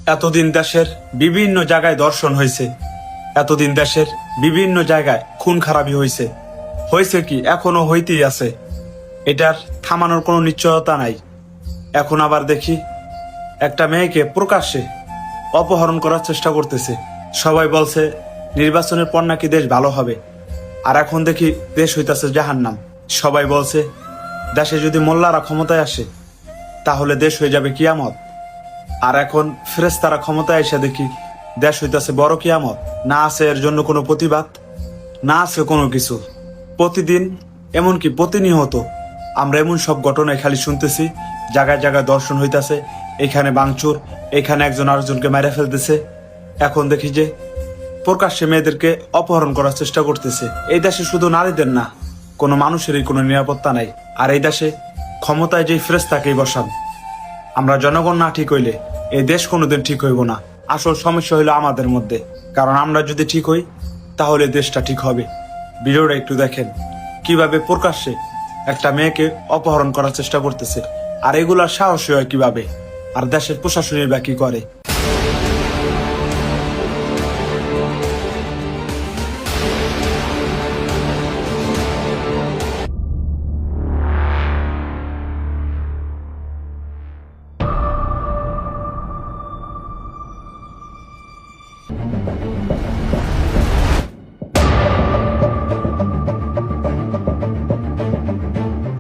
এতদিন দেশের বিভিন্ন জায়গায় দর্শন হয়েছে, এতদিন দেশের বিভিন্ন জায়গায় খুন খারাপি হয়েছে, হয়েছে কি এখনো হইতেই আছে। এটার থামানোর কোনো নিশ্চয়তা নাই। এখন আবার দেখি একটা মেয়েকে প্রকাশ্যে অপহরণ করার চেষ্টা করতেছে। সবাই বলছে নির্বাচনের পর নাকি দেশ ভালো হবে, আর এখন দেখি দেশ হইতাছে জাহান্নাম। সবাই বলছে দেশে যদি মোল্লারা ক্ষমতায় আসে তাহলে দেশ হয়ে যাবে কিয়ামত, আর এখন ফেরেশতারা ক্ষমতায় এসে দেখি দেশ হইতাছে বড় কিয়ামত। না আছে এর জন্য কোনো প্রতিবাদ, না আছে কোনো কিছু। প্রতিদিন এমনকি প্রতিনিয়ত আমরা এমন সব ঘটনায় খালি শুনতেছি, জায়গায় জায়গায় দর্শন হইতাছে, এখানে ভাঙচুর, এখানে একজন আরেকজনকে মেরে ফেলতেছে। এখন দেখি যে প্রকাশ্যে মেয়েদেরকে অপহরণ করার চেষ্টা করতেছে। এই দেশে শুধু নারীদের না, কোনো মানুষেরই কোনো নিরাপত্তা নাই। আর এই দেশে ক্ষমতায় যেই ফেরেশতাকেই বসান। আমরা জনগণ না ঠিক হইলে এই দেশ কোনোদিন ঠিক হইব না। আসল সমস্যা হইলো আমাদের মধ্যে, কারণ আমরা যদি ঠিক হই তাহলে দেশটা ঠিক হবে। ভিডিওটা একটু দেখেন কিভাবে প্রকাশ্যে একটা মেয়েকে অপহরণ করার চেষ্টা করতেছে, আর এগুলার সাহসী হয় কিভাবে, আর দেশের প্রশাসনের বা কি করে।